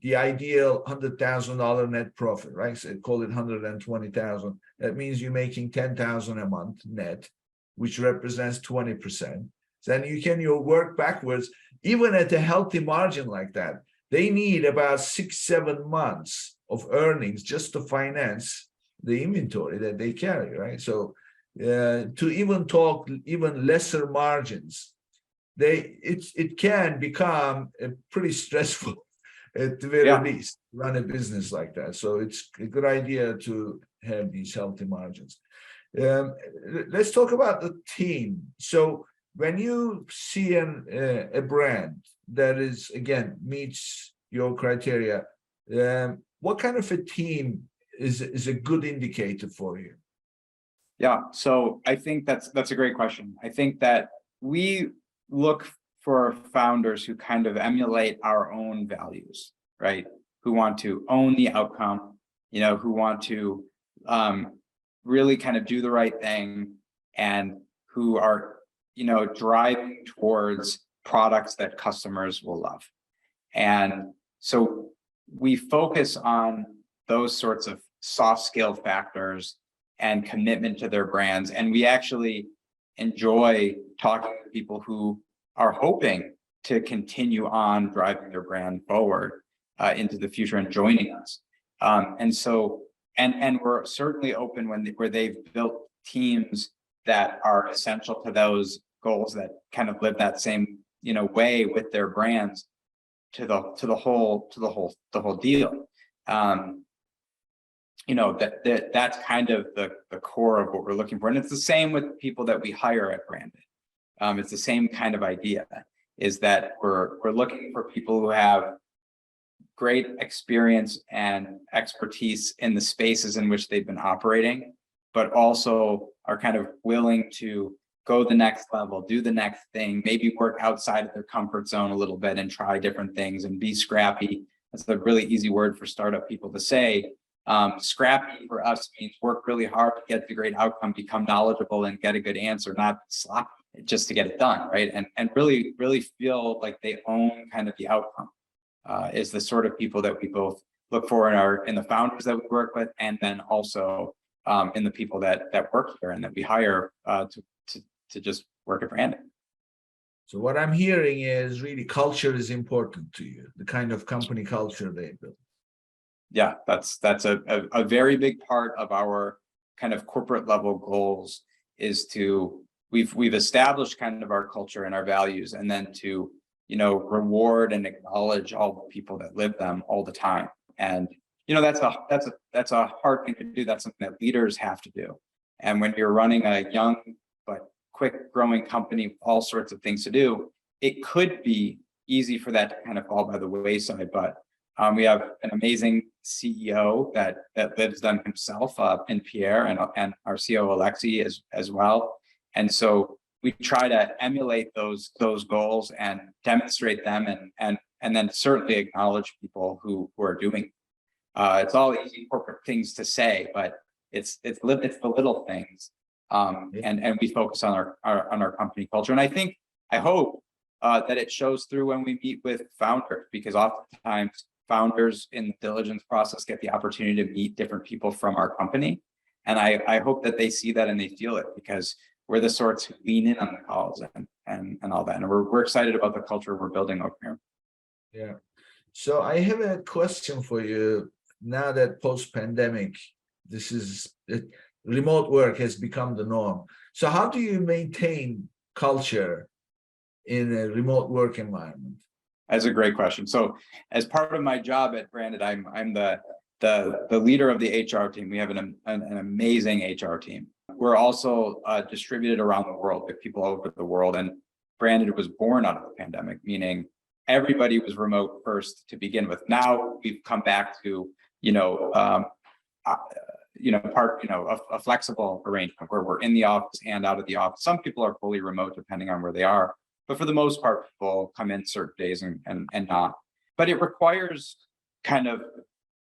ideal $100,000 net profit, right? So call it 120,000. That means you're making 10,000 a month net, which represents 20%. Then you work backwards. Even at a healthy margin like that, they need about 6-7 months of earnings just to finance the inventory that they carry, right? So to even talk even lesser margins, it can become a pretty stressful at the very least, run a business like that. So it's a good idea to have these healthy margins. Let's talk about the team. So when you see a brand that is, again, meets your criteria, what kind of a team is a good indicator for you? Yeah, so I think that's a great question. I think that we look for founders who kind of emulate our own values, right? Who want to own the outcome, who want to really kind of do the right thing, and who are, driving towards products that customers will love. And so we focus on those sorts of soft skill factors and commitment to their brands. And we actually enjoy talking to people who are hoping to continue on driving their brand forward into the future and joining us. And we're certainly open where they've built teams that are essential to those goals, that kind of live that same way with their brands to the whole deal. That's kind of the core of what we're looking for. And it's the same with people that we hire at Branded. It's the same kind of idea, is that we're looking for people who have great experience and expertise in the spaces in which they've been operating, but also are kind of willing to go the next level, do the next thing, maybe work outside of their comfort zone a little bit and try different things and be scrappy. That's a really easy word for startup people to say. Scrappy for us means work really hard to get the great outcome, become knowledgeable and get a good answer, not sloppy just to get it done, right? And really feel like they own kind of the outcome. Is the sort of people that we both look for in the founders that we work with, and then also in the people that work here and that we hire to just work at Branded. So what I'm hearing is really culture is important to you, the kind of company culture they build. Yeah, that's a very big part of our kind of corporate level goals, is to we've established kind of our culture and our values, and then to reward and acknowledge all the people that live them all the time. And that's a hard thing to do. That's something that leaders have to do. And when you're running a young but quick growing company with all sorts of things to do, it could be easy for that to kind of fall by the wayside. But we have an amazing CEO that lives them himself, in Pierre, and our COO Alexi as well. And so we try to emulate those goals and demonstrate them, and then certainly acknowledge people who are doing. It's all easy corporate things to say, but it's the little things. And we focus on our company culture. And I hope that it shows through when we meet with founders, because oftentimes founders in the diligence process get the opportunity to meet different people from our company. And I hope that they see that and they feel it, because we're the sorts who lean in on the calls and all that. And we're excited about the culture we're building over here. Yeah. So I have a question for you. Now that post-pandemic, remote work has become the norm. So how do you maintain culture in a remote work environment? That's a great question. So as part of my job at Branded, I'm the leader of the HR team. We have an amazing HR team. We're also distributed around the world, with people all over the world. And Branded was born out of the pandemic, meaning everybody was remote first to begin with. Now we've come back to a flexible arrangement where we're in the office and out of the office. Some people are fully remote depending on where they are, but for the most part, people come in certain days and not. But it requires kind of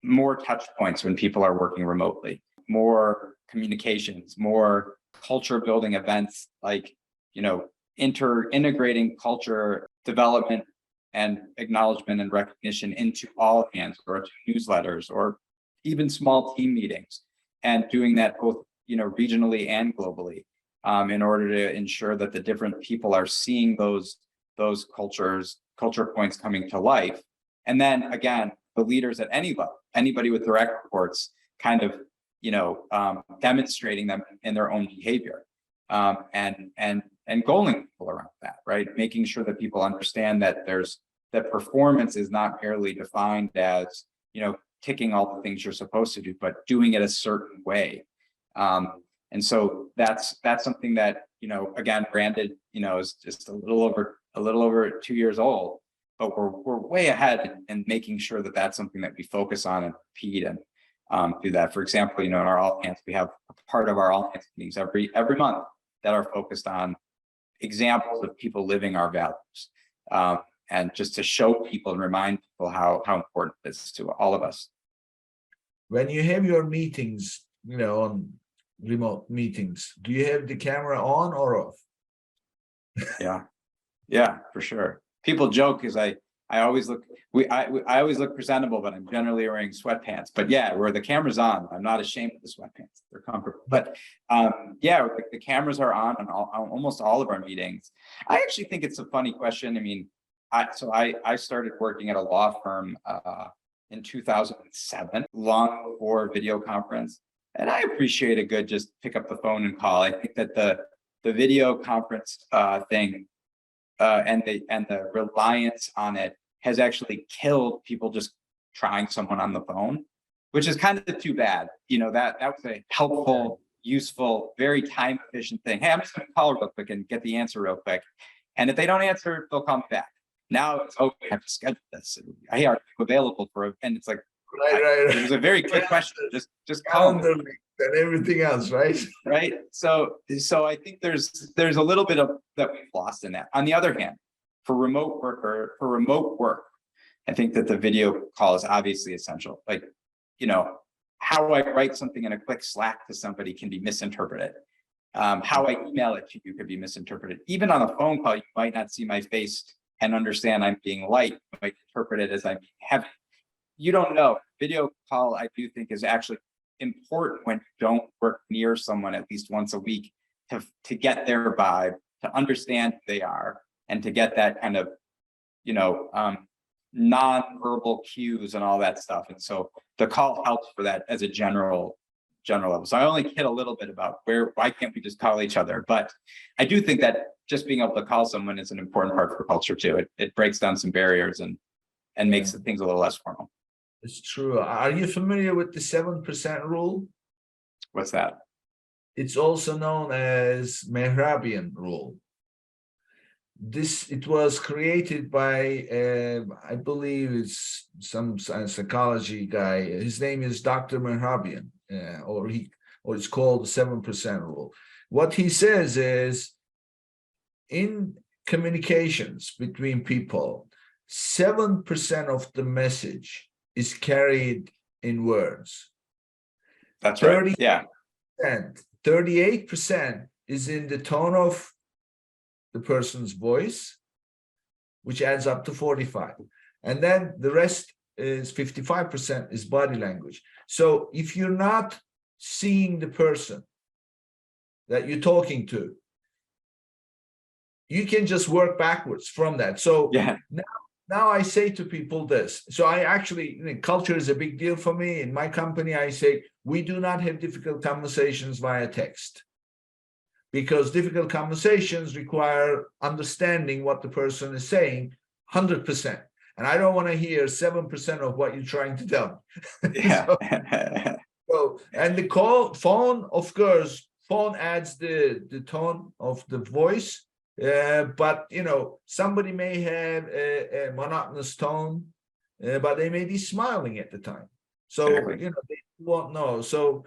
more touch points when people are working remotely, more communications, more culture building events, like integrating culture development and acknowledgement and recognition into all hands, or to newsletters, or even small team meetings, and doing that both regionally and globally, in order to ensure that the different people are seeing those culture points coming to life. And then again, the leaders at any level, anybody with direct reports, kind of demonstrating them in their own behavior, and goaling people around that, right? Making sure that people understand that that performance is not merely defined as ticking all the things you're supposed to do, but doing it a certain way. And so that's something that again, Branded is just a little over 2 years old, but we're way ahead in making sure that that's something that we focus on and repeat and do that. For example, in our all hands, we have a part of our all hands meetings every month that are focused on examples of people living our values, and just to show people and remind people how important it is to all of us. When you have your meetings, on remote meetings, do you have the camera on or off? Yeah, for sure. People joke because I always look, I always look presentable, but I'm generally wearing sweatpants. But yeah, where the camera's on, I'm not ashamed of the sweatpants. They're comfortable. But yeah, the cameras are on almost all of our meetings. I actually think it's a funny question. I mean, I started working at a law firm in 2007, long before video conference. And I appreciate a good just pick up the phone and call. I think that the video conference thing and the reliance on it has actually killed people just trying someone on the phone, which is kind of too bad. That was a helpful, useful, very time efficient thing. Hey, I'm just going to call real quick and get the answer real quick. And if they don't answer, they'll come back. Now it's, oh, we have to schedule this. Hey, are you available and it's like, Right. It was a very quick question. Just call me. And everything else, right? Right. So I think there's a little bit of that we've lost in that. On the other hand, for remote work, I think that the video call is obviously essential. Like, how I write something in a quick Slack to somebody can be misinterpreted. How I email it to you could be misinterpreted. Even on a phone call, you might not see my face and understand I'm being light. You might interpret it as I'm being heavy. You don't know. Video call, I do think, is actually important when you don't work near someone at least once a week to get their vibe, to understand who they are, and to get that kind of, non-verbal cues and all that stuff. And so the call helps for that as a general level. So I only kid a little bit about why can't we just call each other? But I do think that just being able to call someone is an important part for culture too. It breaks down some barriers and makes things a little less formal. It's true. Are you familiar with the 7% rule? What's that? It's also known as Mehrabian rule. It was created by, I believe it's some psychology guy. His name is Dr. Mehrabian, or it's called the 7% rule. What he says is, in communications between people, 7% of the message is carried in words. That's right. Yeah. 38% is in the tone of the person's voice, which adds up to 45. And then the rest is 55% is body language. So if you're not seeing the person that you're talking to, you can just work backwards from that. So yeah. Now I say to people this. So I actually, culture is a big deal for me. In my company, I say, we do not have difficult conversations via text, because difficult conversations require understanding what the person is saying 100%. And I don't want to hear 7% of what you're trying to tell me. Yeah. And the phone, of course, phone adds the tone of the voice. But somebody may have a monotonous tone, but they may be smiling at the time. So exactly. They won't know. So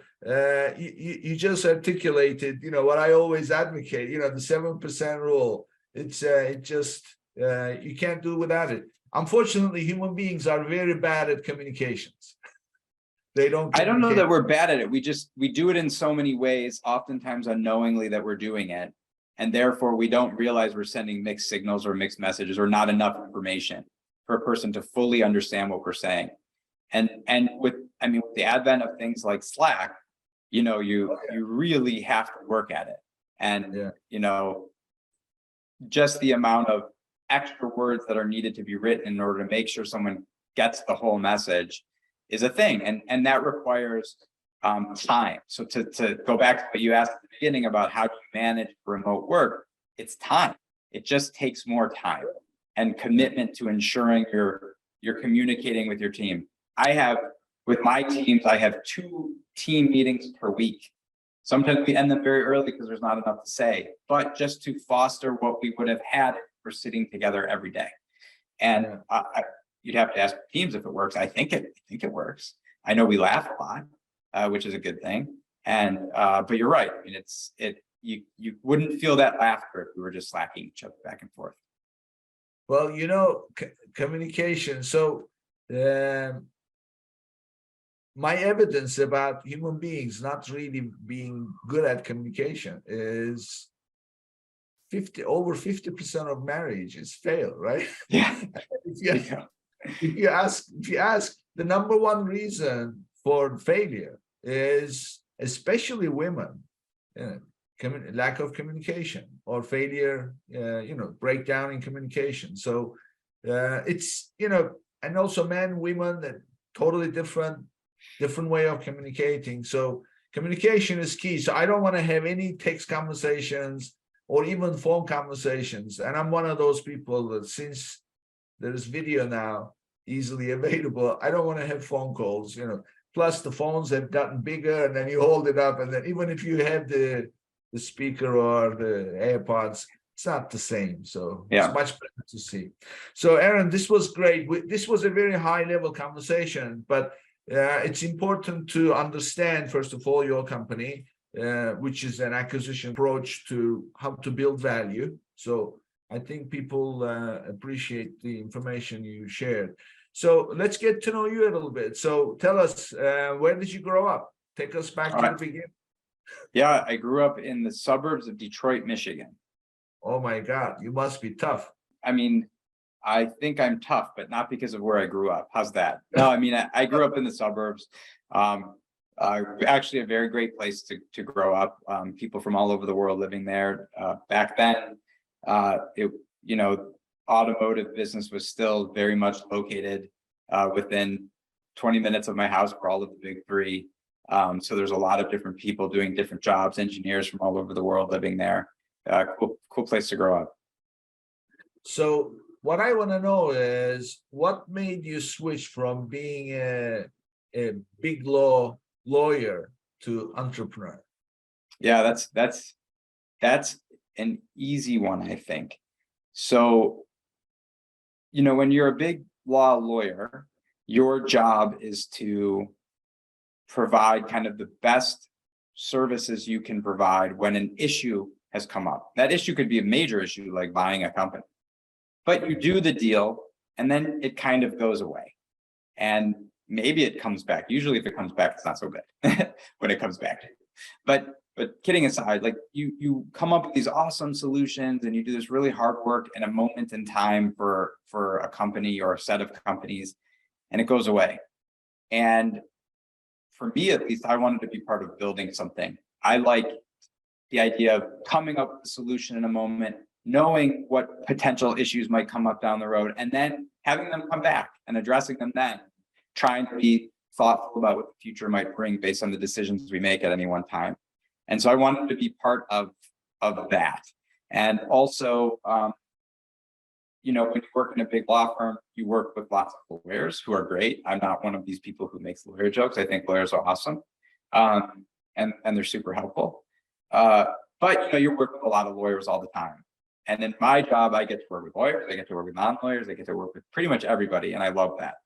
you just articulated what I always advocate. The 7% rule. It's you can't do without it. Unfortunately, human beings are very bad at communications. They don't. I don't know that we're bad at it. We do it in so many ways, oftentimes unknowingly that we're doing it. And therefore, we don't realize we're sending mixed signals or mixed messages or not enough information for a person to fully understand what we're saying. And with the advent of things like Slack, you really have to work at it. And, just the amount of extra words that are needed to be written in order to make sure someone gets the whole message is a thing. And that requires time. So to go back to what you asked at the beginning about how do you manage remote work, it's time. It just takes more time and commitment to ensuring you're communicating with your team. With my teams, I have 2 team meetings per week. Sometimes we end them very early because there's not enough to say, but just to foster what we would have had if we're sitting together every day. And you'd have to ask teams if it works. I think it works. I know we laugh a lot. Which is a good thing. And but you're right. I mean, you wouldn't feel that laughter if we were just slacking each other back and forth. Well, communication. So my evidence about human beings not really being good at communication is over 50% of marriages fail, right? Yeah. If you ask, the number one reason for failure is, especially women, lack of communication or failure, breakdown in communication. So it's, and also men, women, totally different way of communicating. So communication is key. So I don't want to have any text conversations or even phone conversations. And I'm one of those people that, since there's video now easily available, I don't want to have phone calls, plus the phones have gotten bigger, and then you hold it up, and then even if you have the speaker or the AirPods, it's not the same. So yeah, it's much better to see. So Aaron, this was great. This was a very high level conversation, but it's important to understand, first of all, your company, which is an acquisition approach to how to build value. So I think people appreciate the information you shared. So let's get to know you a little bit. So tell us, where did you grow up? Take us back to the beginning. Yeah, I grew up in the suburbs of Detroit, Michigan. Oh my God, you must be tough. I mean, I think I'm tough, but not because of where I grew up. How's that? No, I mean, I grew up in the suburbs. Actually a very great place to grow up. People from all over the world living there. Back then, automotive business was still very much located within 20 minutes of my house for all of the big three. So there's a lot of different people doing different jobs, engineers from all over the world living there. Cool place to grow up. So what I want to know is, what made you switch from being a big law lawyer to entrepreneur? Yeah, that's an easy one, I think. So, when you're a big law lawyer, your job is to provide kind of the best services you can provide when an issue has come up. That issue could be a major issue, like buying a company, but you do the deal and then it kind of goes away. And maybe it comes back. Usually if it comes back, it's not so good when it comes back. But kidding aside, like you come up with these awesome solutions and you do this really hard work in a moment in time for a company or a set of companies, and it goes away. And for me, at least, I wanted to be part of building something. I like the idea of coming up with a solution in a moment, knowing what potential issues might come up down the road, and then having them come back and addressing them then, trying to be thoughtful about what the future might bring based on the decisions we make at any one time. And so I wanted to be part of that. And also, when you work in a big law firm, you work with lots of lawyers who are great. I'm not one of these people who makes lawyer jokes. I think lawyers are awesome. And they're super helpful. But you work with a lot of lawyers all the time. And in my job, I get to work with lawyers, I get to work with non-lawyers, I get to work with pretty much everybody. And I love that.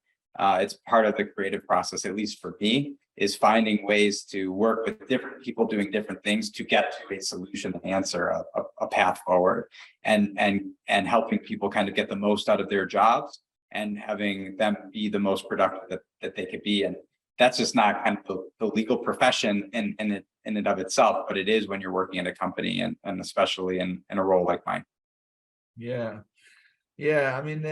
It's part of the creative process, at least for me, is finding ways to work with different people doing different things to get to a solution, an answer, a path forward, and helping people kind of get the most out of their jobs and having them be the most productive that they could be. And that's just not kind of the legal profession in and of itself, but it is when you're working in a company and especially in a role like mine. Yeah. I mean,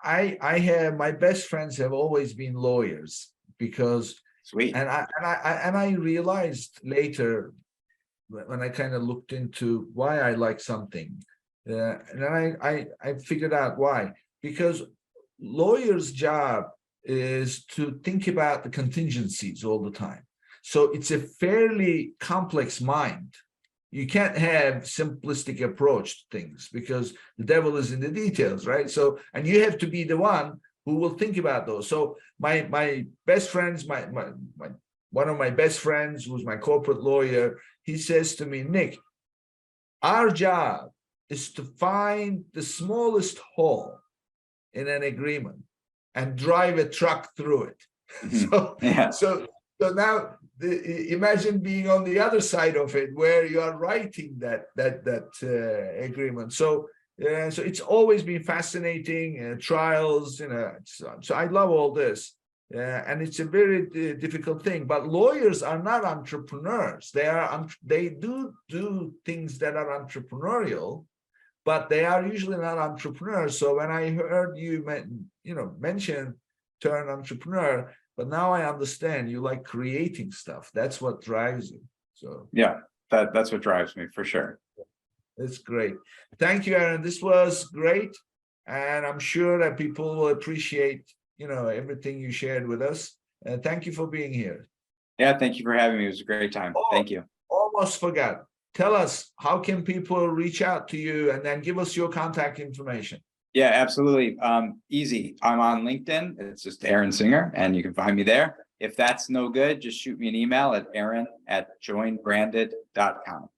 I have, my best friends have always been lawyers, because Sweet. And I realized later, when I kind of looked into why I like something, and then I figured out why. Because lawyers' job is to think about the contingencies all the time. So it's a fairly complex mind. You can't have simplistic approach to things, because the devil is in the details, right? So, and you have to be the one who will think about those. So my best friends, one of my best friends, who's my corporate lawyer, he says to me, Nick, our job is to find the smallest hole in an agreement and drive a truck through it. Mm-hmm. So So now imagine being on the other side of it, where you are writing that agreement. So it's always been fascinating, trials, so I love all this. And it's a very difficult thing, but lawyers are not entrepreneurs. They do things that are entrepreneurial, but they are usually not entrepreneurs. So when I heard you mention turn entrepreneur, but now I understand you like creating stuff. That's what drives you. So yeah, that's what drives me for sure. It's great. Thank you, Aaron. This was great, and I'm sure that people will appreciate everything you shared with us. Thank you for being here. Yeah, thank you for having me. It was a great time. Thank you. Almost forgot. Tell us, how can people reach out to you, and then give us your contact information? Yeah, absolutely. Easy. I'm on LinkedIn. It's just Aaron Singer, and you can find me there. If that's no good, just shoot me an email at aaron@joinbranded.com.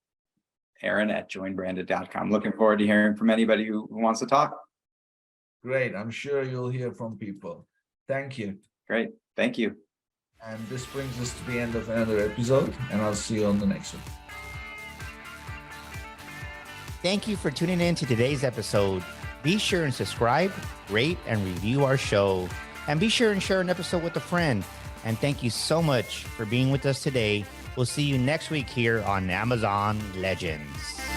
aaron@joinbranded.com. Looking forward to hearing from anybody who wants to talk. Great. I'm sure you'll hear from people. Thank you. Great. Thank you. And this brings us to the end of another episode, and I'll see you on the next one. Thank you for tuning in to today's episode. Be sure and subscribe, rate, and review our show. And be sure and share an episode with a friend. And thank you so much for being with us today. We'll see you next week here on Amazon Legends.